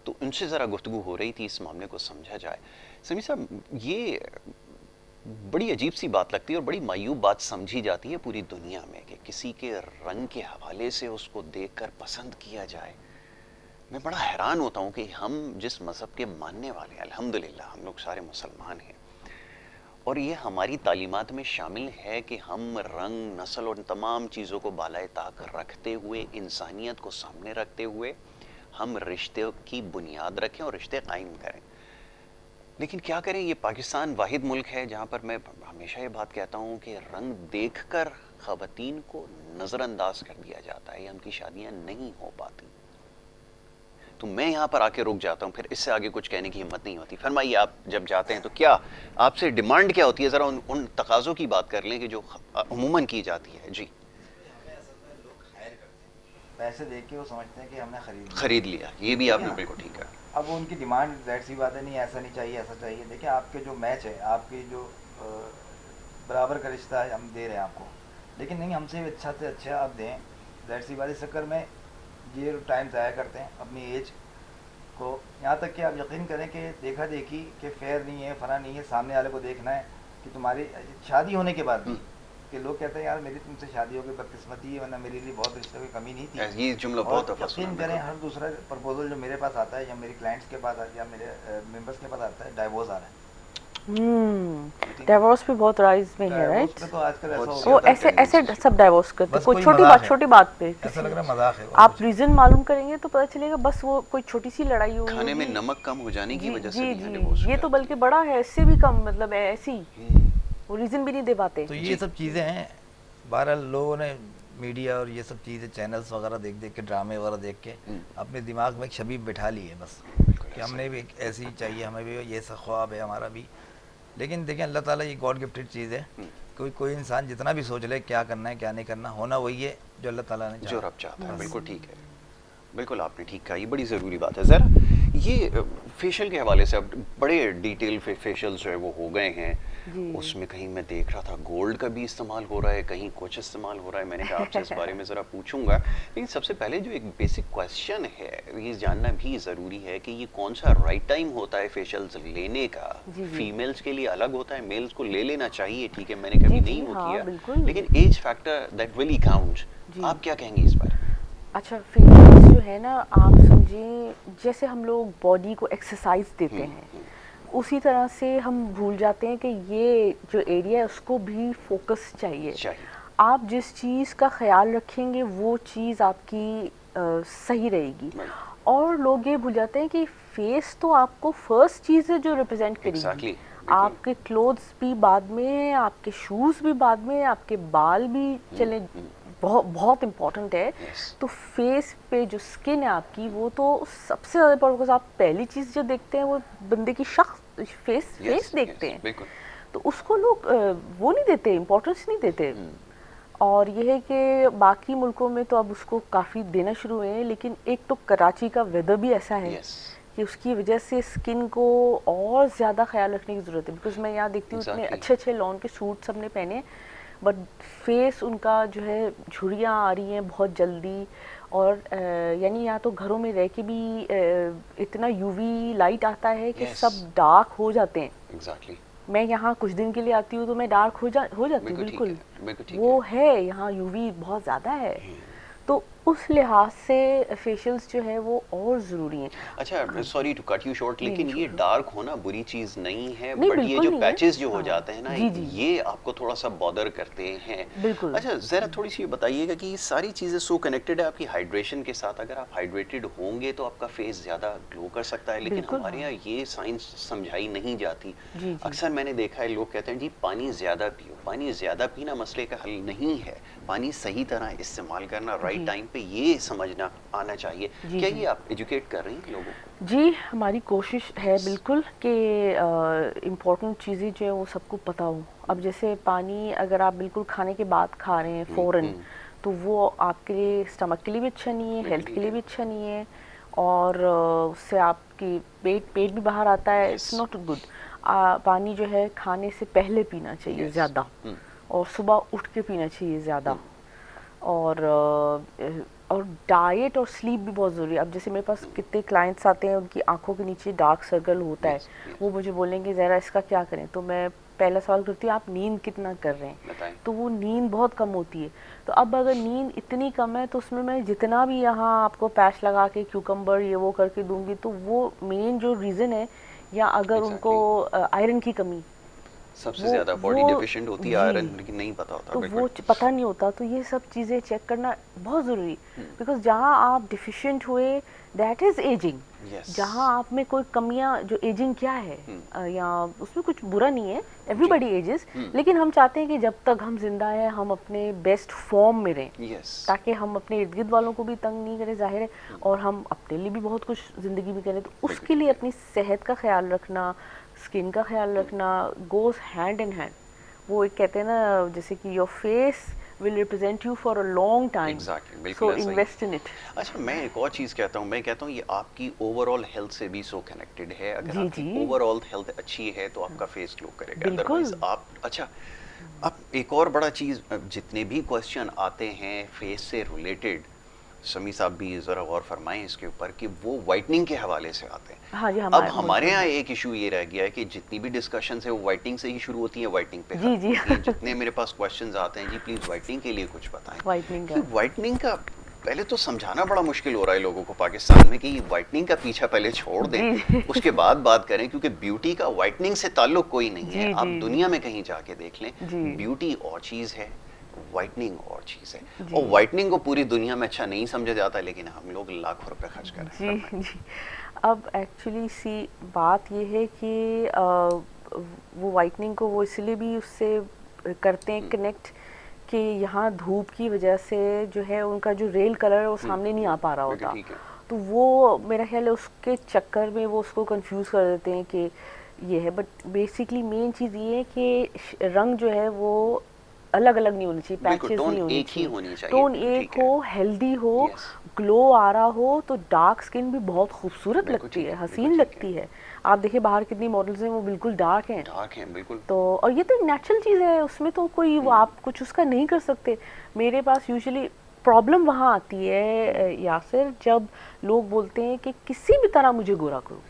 तो उनसे ज़रा गुफ्तगू हो रही थी, इस मामले को समझा जाए। समी साहब, ये बड़ी अजीब सी बात लगती है और बड़ी मायूब बात समझी जाती है पूरी दुनिया में कि किसी के रंग के हवाले से उसको देखकर पसंद किया जाए। मैं बड़ा हैरान होता हूँ कि हम जिस मज़हब के मानने वाले हैं, अल्हम्दुलिल्लाह हम लोग सारे मुसलमान हैं, और ये हमारी तालीमात में शामिल है कि हम रंग, नस्ल और तमाम चीज़ों को बालाए ताक रखते हुए, इंसानियत को सामने रखते हुए हम रिश्ते की बुनियाद रखें और रिश्ते कायम करें। लेकिन क्या करें, ये पाकिस्तान वाहिद मुल्क है जहाँ पर मैं हमेशा ये बात कहता हूँ कि रंग देखकर ख़वातीन को नज़रअंदाज कर दिया जाता है, या उनकी शादियाँ नहीं हो पाती। तो मैं यहाँ पर आके रुक जाता हूँ, फिर इससे आगे कुछ कहने की हिम्मत नहीं होती। फरमाइए, आप जब जाते हैं तो क्या आपसे डिमांड क्या होती है? ज़रा उन तकाज़ों की बात कर लें कि जो अमूमन की जाती है। जी, पैसे दे के वो समझते हैं कि हमने खरीद लिया, ये भी आपने बिल्कुल ठीक है। अब वो उनकी डिमांड ज़ाहिर सी बात है, नहीं ऐसा नहीं चाहिए, ऐसा चाहिए। देखिए, आपके जो मैच है, आपकी जो बराबर का रिश्ता है, हम दे रहे हैं आपको, लेकिन नहीं, हमसे भी अच्छा से अच्छा आप दें। ज़ाहिर सी बात, इस चक्कर में ये टाइम ज़ाया करते हैं अपनी एज को, यहाँ तक कि आप यकीन करें कि देखा देखी कि फेयर नहीं है, फना नहीं है, सामने वाले को देखना है कि तुम्हारी शादी होने के बाद भी कि लोग कहते हैं यार मेरी तुमसे शादी हो गई, बदकिस्मती है, वरना मेरे लिए बहुत रिश्तों की कमी नहीं थी। ये जुमला बहुत और दफ़ा सुना यकीन करें, हर दूसरा प्रपोजल जो मेरे पास आता है या मेरे क्लाइंट्स के पास या मेरे मेंबर्स के पास आता है, डाइवोर्स आ रहा है। डाइवोर्स भी बहुत राइज में है, डाइवोर्स राइट? पे तो आजकल ऐसा हो वो गया ऐसे ऐसे सब डाइवोर्स करते बस कोई कोई छोटी मजाक बात, है। छोटी बात पे ऐसा लग रहा है मजाक है वो आप कुछ। रीजन मालूम करेंगे तो पता चलेगा बस वो कोई छोटी सी लड़ाई हुई खाने में होगी। नमक कम हो जाने की जी वजह से जी भी जी, डिवोर्स हो ये तो जाता बल्कि बड़ा है, इससे भी कम, मतलब ऐसी वो रीजन भी नहीं दे पाते। तो ये सब चीज़ें हैं। बहरहाल लोगों ने मीडिया और ये सब चीज़ें, चैनल्स वगैरह देख देख के, ड्रामे वगैरह देख के अपने दिमाग में एक छवि बिठा ली है बस, कि हमने भी एक ऐसी चाहिए, हमें भी ये सा ख्वाब है हमारा भी। लेकिन देखें, अल्लाह ताला ये गॉड गिफ्टेड चीज़ है। कोई इंसान जितना भी सोच ले क्या करना है क्या नहीं करना, होना वही है जो अल्लाह ताला ने जो चाहा। रब चाहता है। बिल्कुल ठीक है, बिल्कुल आपने ठीक कहा, ये बड़ी ज़रूरी बात है। ज़रा ये फेशियल के हवाले से अब बड़े डिटेल फेशियल जो है वो हो गए हैं, उसमें कहीं मैं देख रहा था गोल्ड का भी इस्तेमाल हो रहा है, कहीं कुछ इस्तेमाल हो रहा है। मैंने कहा आपसे इस बारे में ज़रा पूछूंगा, लेकिन सबसे पहले जो एक बेसिक क्वेश्चन है, ये जानना भी ज़रूरी है कि ये कौन सा राइट टाइम होता है फेशियल्स लेने का? फीमेल्स के लिए अलग होता है, मेल्स को ले लेना चाहिए, ठीक है, मैंने कभी नहीं वो किया, लेकिन age factor that really counts, आप क्या कहेंगे इस बारे में? अच्छा, फीमेल्स जो है ना, आप समझिए जैसे हम लोग बॉडी को एक्सरसाइज देते हैं, उसी तरह से हम भूल जाते हैं कि ये जो एरिया है उसको भी फोकस चाहिए। आप जिस चीज़ का ख्याल रखेंगे वो चीज़ आपकी सही रहेगी। और लोग ये भूल जाते हैं कि फेस तो आपको फर्स्ट चीज़ है जो रिप्रेजेंट करेगी। एग्जैक्टली, बिल्कुल। आपके क्लोथ्स भी बाद में, आपके शूज़ भी बाद में, आपके बाल भी चले, बहुत बहुत इम्पोर्टेंट है। Yes. तो फेस पे जो स्किन है आपकी, वो तो सबसे ज़्यादा इम्पोर्टेंट, बिकॉज आप पहली चीज़ जो देखते हैं वो बंदे की शख्स फेस Yes, देखते yes, हैं। बिल्कुल। तो उसको लोग वो नहीं देते, इम्पोर्टेंस नहीं देते। और ये है कि बाकी मुल्कों में तो अब उसको काफ़ी देना शुरू हुए हैं, लेकिन एक तो कराची का वेदर भी ऐसा है Yes. कि उसकी वजह से स्किन को और ज़्यादा ख्याल रखने की ज़रूरत है। बिकॉज मैं यहाँ देखती हूँ इतने Exactly. अच्छे अच्छे लॉन के सूट सबने पहने हैं, बट फेस उनका जो है झुर्रियाँ आ रही हैं बहुत जल्दी। और यानी या तो घरों में रह के भी इतना यूवी लाइट आता है कि Yes. सब डार्क हो जाते हैं। एग्जैक्टली, मैं यहाँ कुछ दिन के लिए आती हूँ तो मैं डार्क हो जाती हूँ, बिल्कुल ठीक बिल्कुल। है, बिल्कुल ठीक वो है। है यहाँ यूवी बहुत ज़्यादा है, तो उस लिहाज से फेशियल्स जो है वो और ज़रूरी हैं। अच्छा, sorry to cut you short, नहीं, लेकिन नहीं, ये sure, डार्क होना बुरी चीज नहीं है, नहीं बट ये बिल्कुल जो नहीं है। पैचेस जो हो हाँ, जाते हैं ना, जी जी ये आपको थोड़ा सा बॉदर करते हैं। बिल्कुल। अच्छा, जरा थोड़ी सी ये बताइएगा कि ये सारी चीजें सो कनेक्टेड है आपकी हाइड्रेशन के साथ। अगर आप हाइड्रेटेड होंगे तो आपका फेस ज्यादा ग्लो कर सकता है, लेकिन बिल्कुल, हमारे हाँ। यहाँ ये साइंस समझाई नहीं जाती। जी जी अक्सर मैंने देखा है लोग कहते हैं जी पानी ज्यादा पियो। पानी ज्यादा पीना मसले का हल नहीं है, पानी सही तरह इस्तेमाल करना, राइट जी टाइम पे, ये समझना आना चाहिए। जी क्या जी ये आप एजुकेट कर रही हैं लोगों को? जी, हमारी कोशिश है Yes. बिल्कुल कि इम्पोर्टेंट चीज़ें जो है वो सबको पता हो। अब जैसे पानी अगर आप बिल्कुल खाने के बाद खा रहे हैं फ़ौरन, तो वो आपके लिए स्टमक के लिए भी अच्छा नहीं है, बिल्कुल हेल्थ ठीक के लिए है। भी अच्छा नहीं है। और उससे आपकी पेट भी बाहर आता है, Yes. It's not good. पानी जो है खाने से पहले पीना चाहिए Yes. ज़्यादा, और सुबह उठ के पीना चाहिए ज़्यादा। और और डाइट और स्लीप भी बहुत ज़रूरी है। अब जैसे मेरे पास कितने क्लाइंट्स आते हैं, उनकी आंखों के नीचे डार्क सर्कल होता है, Yes. Yes. वो मुझे बोलेंगे ज़रा इसका क्या करें। तो मैं पहला सवाल करती हूँ, आप नींद कितना कर रहे हैं? बताएं। तो वो नींद बहुत कम होती है। तो अब अगर नींद इतनी कम है तो उसमें मैं जितना भी यहाँ आपको पैच लगा के क्यूकम्बर ये वो करके दूंगी, तो वो मेन जो रीज़न है, या अगर उनको Exactly. आयरन की कमी, सबसे वो ज्यादा बॉडी वो डिफिशिएंट होती है जी, आयरन, लेकिन नहीं पता होता। तो बिल्कुल। वो पता नहीं होता। तो ये सब चीज़ें चेक करना बहुत ज़रूरी, बिकॉज जहाँ आप डिफिशिएंट हुए, दैट इज़ एजिंग। यस। जहाँ आप में कोई कमियां, जो एजिंग क्या है, या उसमें कुछ बुरा नहीं है, एवरीबडी एजेस, लेकिन हम चाहते हैं कि जब तक हम जिंदा हैं हम अपने बेस्ट फॉर्म में रहें, यस। ताकि हम अपने इर्द गिर्द वालों को भी तंग नहीं करें, जाहिर है, और हम अपने लिए भी बहुत कुछ ज़िंदगी में करें। तो उसके लिए अपनी सेहत का ख्याल रखना, स्किन का ख्याल रखना गोज़ हैंड इन हैंड। वो एक कहते हैं ना, जैसे कि your face will represent you for a long time, exactly, बिल्कुल सो ऐसा ही। Invest in it. अच्छा, मैं एक और चीज़ कहता हूँ, मैं कहता हूँ ये आपकी ओवरऑल हेल्थ से भी सो कनेक्टेड है। अगर जी आपकी जी ओवरऑल हेल्थ अच्छी है तो आपका फेस ग्लो करेगा, बिल्कुल। अदरवाइज आप। अच्छा, अब एक और बड़ा चीज़, जितने भी क्वेश्चन आते हैं फेस से रिलेटेड, समी साहब भी ज़रा गौर फरमाएं इसके ऊपर, कि वो वाइटनिंग के हवाले से आते हैं। हाँ जी, अब हमारे यहाँ एक इशू ये रह गया है कि जितनी भी डिस्कशन है वो वाइटनिंग से ही शुरू होती है, वाइटनिंग पे जी, खत्म जी। होती है। जितने मेरे पास क्वेश्चंस आते हैं, जी प्लीज़ वाइटनिंग के लिए कुछ बताएं। वाइटनिंग कि का वाइटनिंग का पहले तो समझाना बड़ा मुश्किल हो रहा है लोगों को पाकिस्तान में, कि वाइटनिंग का पीछा पहले छोड़ दें, जी उसके बाद बात करें, क्योंकि ब्यूटी का वाइटनिंग से ताल्लुक कोई नहीं है। जी आप जी दुनिया में कहीं जाके देख लें, जी ब्यूटी और चीज़ है, वाइटनिंग और चीज़ है। जी और वाइटनिंग को पूरी दुनिया में अच्छा नहीं समझा जाता, लेकिन हम लोग लाखों रुपए खर्च कर रहे जी हैं। जी। अब एक्चुअली सी बात ये है कि वो वाइटनिंग को वो इसलिए भी उससे करते हैं कनेक्ट, कि यहाँ धूप की वजह से जो है उनका जो रेल कलर है वो सामने नहीं आ पा रहा बिल्कुल होता। ठीक है। तो वो मेरा ख्याल है उसके चक्कर में वो उसको कंफ्यूज कर देते हैं कि ये है। बट बेसिकली मेन चीज़ ये है कि रंग जो है वो अलग अलग नहीं होनी चाहिए, बिल्कुल, पैचेस टोन नहीं होनी एक ही चाहिए। होनी चाहिए, टोन बिल्कुल एक ठीक है। हो, हेल्दी हो, यस, ग्लो आ रहा हो, तो डार्क स्किन भी बहुत खूबसूरत बिल्कुल लगती ठीक है, है, हसीन बिल्कुल ठीक लगती है। आप देखिए बाहर कितनी मॉडल्स हैं वो बिल्कुल डार्क हैं। डार्क है बिल्कुल। तो और ये तो एक नेचुरल चीज़ है, उसमें तो कोई वो आप कुछ उसका नहीं कर सकते। मेरे पास यूजुअली प्रॉब्लम वहाँ आती है यासिर, जब लोग बोलते हैं कि किसी भी तरह मुझे गोरा करो।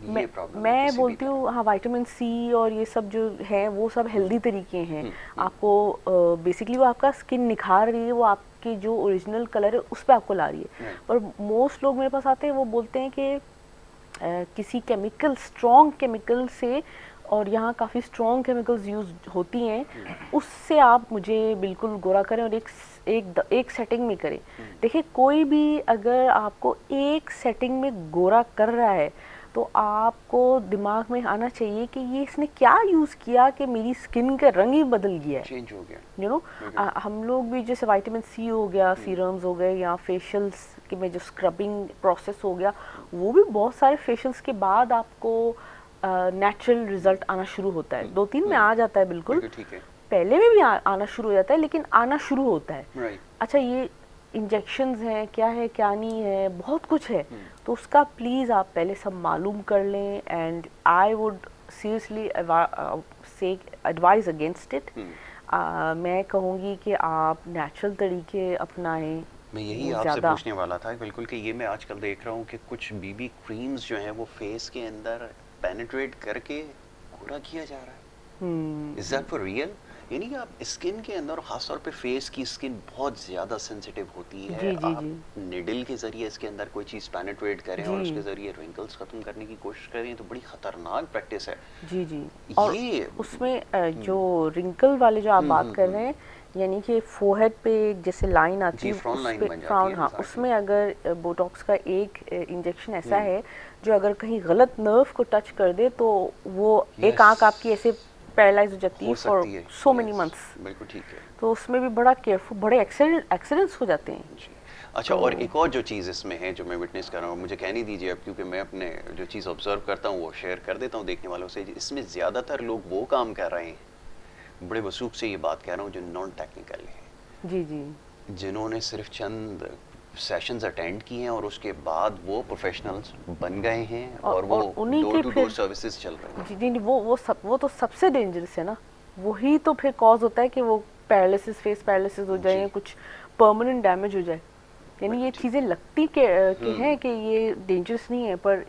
ये प्रॉब्लम है मैं किसी भी बोलती हूँ हाँ, विटामिन सी और ये सब जो है वो सब हेल्दी तरीके हैं। आपको बेसिकली वो आपका स्किन निखार रही है, वो आपकी जो ओरिजिनल कलर है उस पर आपको ला रही है। Right. पर मोस्ट लोग मेरे पास आते हैं, वो बोलते हैं कि किसी केमिकल, स्ट्रॉन्ग केमिकल से और यहाँ काफ़ी स्ट्रॉन्ग केमिकल्स यूज होती हैं, उससे आप मुझे बिल्कुल गोरा करें और एक सेटिंग में करें। देखिए कोई भी अगर आपको एक सेटिंग में गोरा कर रहा है तो आपको दिमाग में आना चाहिए कि ये इसने क्या यूज़ किया कि मेरी स्किन का रंग ही बदल गया है, चेंज हो गया। You know. हम लोग भी जैसे विटामिन सी हो गया, सीरम्स हो गए, या फेशियल्स के में जो स्क्रबिंग प्रोसेस हो गया, वो भी बहुत सारे फेशियल्स के बाद आपको नेचुरल रिजल्ट आना शुरू होता है। 2-3 में आ जाता है बिल्कुल, ठीक है। पहले में भी आना शुरू हो जाता है, लेकिन आना शुरू होता है। राइट। अच्छा, ये इंजेक्शंस हैं, क्या है क्या नहीं है, बहुत कुछ है, तो उसका प्लीज़ आप पहले सब मालूम कर लें। एंड आई वुड सीरियसली से एडवाइज अगेंस्ट इट। मैं कहूँगी कि आप नेचुरल तरीके अपनाएं। मैं यही आपसे पूछने वाला था बिल्कुल कि ये मैं आजकल देख रहा हूँ कि कुछ बीबी क्रीम्स जो हैं वो फेस के अंदर पेनिट्रेट करके गोरा किया जा रहा है। Is that for real? यानी कि आप स्किन के अंदर, खासतौर पे फेस की स्किन बहुत ज़्यादा सेंसिटिव होती है, जी, जी, आप निडल के ज़रिए इसके अंदर कोई चीज़ पेनिट्रेट करें और उसके ज़रिए रिंकल्स ख़त्म करने की कोशिश करें, तो बड़ी ख़तरनाक प्रैक्टिस है। जी जी। और ये उसमें जो रिंकल वाले जो आप बात कर रहे हैं, यानी कि फोरहेड पे जैसे लाइन आती है, फ्रॉन लाइन बन जाती फ्राउन, है। हाँ, उसमें अगर बोटॉक्स का एक इंजेक्शन ऐसा है जो अगर कहीं गलत नर्व को टच कर दे तो वो एक आंख आपकी ऐसे पैरालाइज हो जाती है फॉर सो मेनी मंथ्स। बिल्कुल ठीक है। तो उसमें भी बड़ा केयरफुल, बड़े एक्सीडेंट्स हो जाते हैं। अच्छा, और एक और जो चीज़ इसमें है जो मैं विटनेस कर रहा हूँ, मुझे कहने दीजिए अब, क्योंकि मैं अपने जो चीज़ ऑब्जर्व करता हूँ वो शेयर कर देता हूँ देखने वालों से। इसमें ज़्यादातर लोग वो काम कर रहे हैं, बड़े वसूख से ये बात कह रहा हूँ, जो नॉन टेक्निकल है। जी जी। जिन्होंने सिर्फ चंद सेशंस अटेंड किए हैं और उसके बाद वो प्रोफेशनल्स बन गए हैं और वो डोर टू डोर सर्विसेज चल रहे हैं। जी जी, वो तो सबसे डेंजरस है ना। वही तो फिर कॉज होता है कि वो पैरालिसिस, फेस पैरालिसिस हो जाए, कुछ परमानेंट डैमेज हो जाए। यानी ये चीज़ें लगती के हैं कि ये डेंजरस नहीं है, पर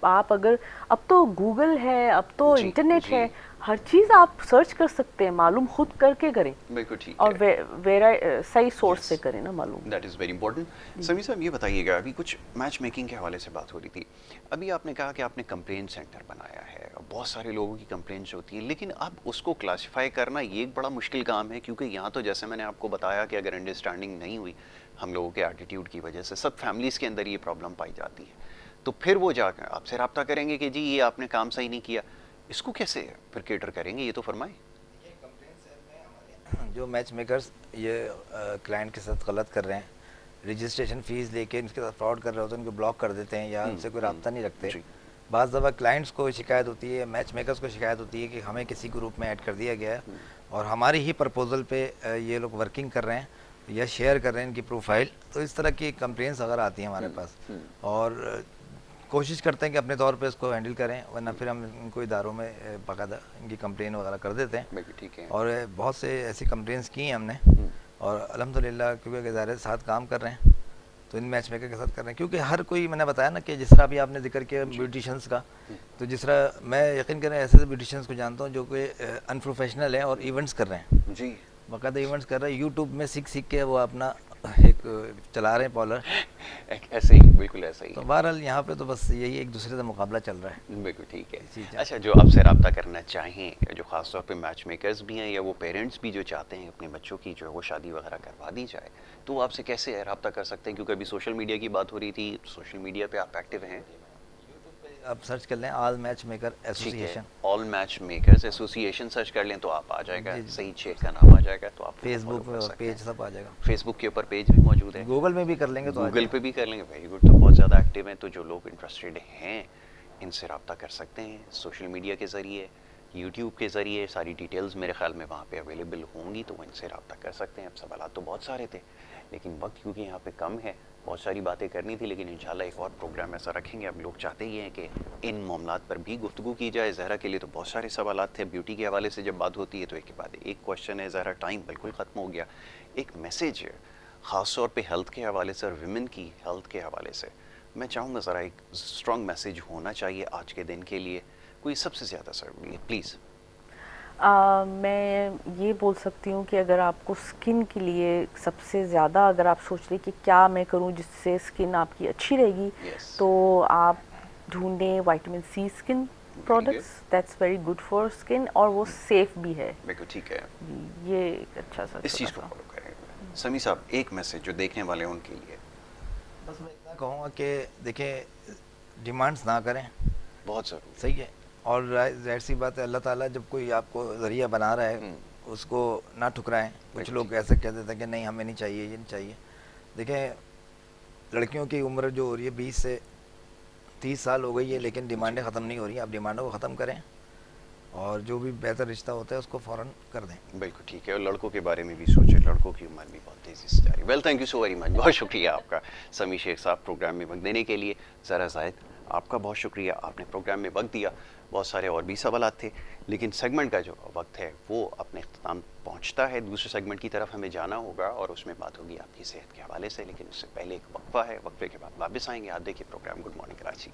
आप अगर, अब तो गूगल है, अब तो इंटरनेट है, हर चीज़ आप सर्च कर सकते हैं, मालूम खुद करके करें। बिल्कुल ठीक और सही सोर्स से करें ना मालूम। That is very important. Sameer साहब, ये बताइएगा, अभी कुछ मैच मेकिंग के हवाले से बात हो रही थी। अभी आपने कहा कि आपने कंप्लेंट सेंटर बनाया है, बहुत सारे लोगों की कंप्लेंट्स होती है, लेकिन अब उसको क्लासिफाई करना ये एक बड़ा मुश्किल काम है, क्योंकि यहाँ तो जैसे मैंने आपको बताया कि अगर अंडरस्टैंडिंग नहीं हुई हम लोगों के एटीट्यूड की वजह से, सब फैमिलीज़ के अंदर ये प्रॉब्लम पाई जाती है, तो फिर वो जाकर आपसे रब्ता करेंगे कि जी ये आपने काम सही नहीं किया। इसको कैसे फिर केटर करेंगे, ये तो फरमाएं। जो मैच मेकर्स ये क्लाइंट के साथ गलत कर रहे हैं, रजिस्ट्रेशन फ़ीस लेके इनके साथ फ्रॉड कर रहे होते हैं, उनको ब्लॉक कर देते हैं या उनसे कोई रब्ता नहीं रखते। बाज़ दफ़ा क्लाइंट्स को शिकायत होती है, मैच मेकर्स को शिकायत होती है कि हमें किसी ग्रुप में ऐड कर दिया गया है और हमारी ही प्रपोजल पे ये लोग वर्किंग कर रहे हैं या शेयर कर रहे हैं इनकी प्रोफाइल। तो इस तरह की कंप्लेंट्स अगर आती हैं हमारे पास, और कोशिश करते हैं कि अपने तौर पे इसको हैंडल करें, वरना फिर हम इनको इदारों में बाकायदा इनकी कंप्लेन वगैरह कर देते हैं। ठीक है। और बहुत से ऐसी कंप्लेंट्स की हैं हमने, और अल्हम्दुलिल्लाह क्योंकि इदारे साथ काम कर रहे हैं, तो इन मैच मेकर के साथ कर रहे हैं। क्योंकि हर कोई, मैंने बताया ना कि जिस तरह अभी आपने जिक्र किया ब्यूटिशियंस का, तो जिस तरह मैं यकीन करें ऐसे ब्यूटिशियंस को जानता हूँ जो कि अनप्रोफेशनल हैं और इवेंट्स कर रहे हैं जी, बाकायदा इवेंट्स कर रहे हैं, यूट्यूब में सीख के वो अपना एक चला रहे हैं पॉलर, ऐसे ही, बिल्कुल ऐसा ही। तो बहरहाल यहाँ पे तो बस यही एक दूसरे से मुकाबला चल रहा है। बिल्कुल ठीक है। जी, अच्छा, जो आपसे रब्ता करना चाहें, जो ख़ास तौर पे मैच मेकर्स भी हैं या वो पेरेंट्स भी जो चाहते हैं अपने बच्चों की जो है वो शादी वगैरह करवा दी जाए, तो वो आपसे कैसे रब्ता कर सकते हैं? क्योंकि अभी सोशल मीडिया की बात हो रही थी, सोशल मीडिया पे आप एक्टिव हैं? आप सर्च कर लें all match maker association, all match makers association search कर लें तो आप आ जाएगा, सही चेक का नाम आ जाएगा, तो आप फेसबुक पेज सब आ जाएगा, फेसबुक के ऊपर पेज भी मौजूद है, गूगल में भी कर लेंगे, तो गूगल पे भी कर लेंगे। वेरी गुड, तो बहुत ज़्यादा एक्टिव हैं, तो जो लोग इंटरेस्टेड हैं इनसे रब्ता कर सकते हैं सोशल मीडिया के ज़रिए, यूट्यूब के ज़रिए। सारी डिटेल्स मेरे ख्याल में वहाँ पे अवेलेबल होंगी, तो वो इनसे रब्ता कर सकते हैं। अब सवालात तो बहुत सारे थे, लेकिन वक्त क्योंकि यहाँ पे कम है, बहुत सारी बातें करनी थी, लेकिन इंशाल्लाह एक और प्रोग्राम ऐसा रखेंगे। अब लोग चाहते ही हैं कि इन मामलात पर भी गुफ्तगू की जाए। ज़हरा के लिए तो बहुत सारे सवालात थे, ब्यूटी के हवाले से जब बात होती है तो एक के बाद एक क्वेश्चन है। ज़हरा, टाइम बिल्कुल ख़त्म हो गया। एक मैसेज है ख़ास तौर पे हेल्थ के हवाले से और विमेन की हेल्थ के हवाले से, मैं चाहूँगा ज़रा एक स्ट्रॉन्ग मैसेज होना चाहिए आज के दिन के लिए, कोई सबसे ज़्यादा ज़रूरी है, प्लीज़। मैं ये बोल सकती हूँ कि अगर आपको स्किन के लिए सबसे ज़्यादा, अगर आप सोच रहे कि क्या मैं करूँ जिससे स्किन आपकी अच्छी रहेगी, तो आप ढूंढें vitamin C skin, products that's very good for skin, और वो सेफ भी है। बिल्कुल ठीक है, ये एक अच्छा सा इस चीज़ को छोटा सा। फॉलो करें। समी साहब, एक मैसेज जो देखने वाले हैं उनके लिए। बस मैं इतना कहूँगा कि देखें, डिमांड्स ना करें, बहुत ज़रूरी। सही है। और जाहिर सी बात है, अल्लाह ताला जब कोई आपको ज़रिया बना रहा है उसको ना ठुकराएं। कुछ बिल्कुल लोग ठीक। ऐसे कह देते हैं कि नहीं हमें नहीं चाहिए, ये नहीं चाहिए। देखें, लड़कियों की उम्र जो हो रही है 20 से 30 साल हो गई है, लेकिन डिमांडें ख़त्म नहीं हो रही। आप डिमांडों को ख़त्म करें और जो भी बेहतर रिश्ता होता है उसको फ़ौरन कर दें। बिल्कुल ठीक है, और लड़कों के बारे में भी सोचें, लड़कों की उम्र भी बहुत तेज़ी से जा रही है। Well, thank you so very much, बहुत शुक्रिया आपका समी शेख साहब प्रोग्राम में वक्त देने के लिए। ज़रा जाहिद, आपका बहुत शुक्रिया, आपने प्रोग्राम में वक्त दिया। बहुत सारे और भी सवाल थे, लेकिन सेगमेंट का जो वक्त है वो अपने इख्तिताम पहुंचता है। दूसरे सेगमेंट की तरफ हमें जाना होगा और उसमें बात होगी आपकी सेहत के हवाले से, लेकिन उससे पहले एक वक्फा है। वक्फे के बाद वापस आएंगे। आप देखिए प्रोग्राम गुड मॉर्निंग कराची।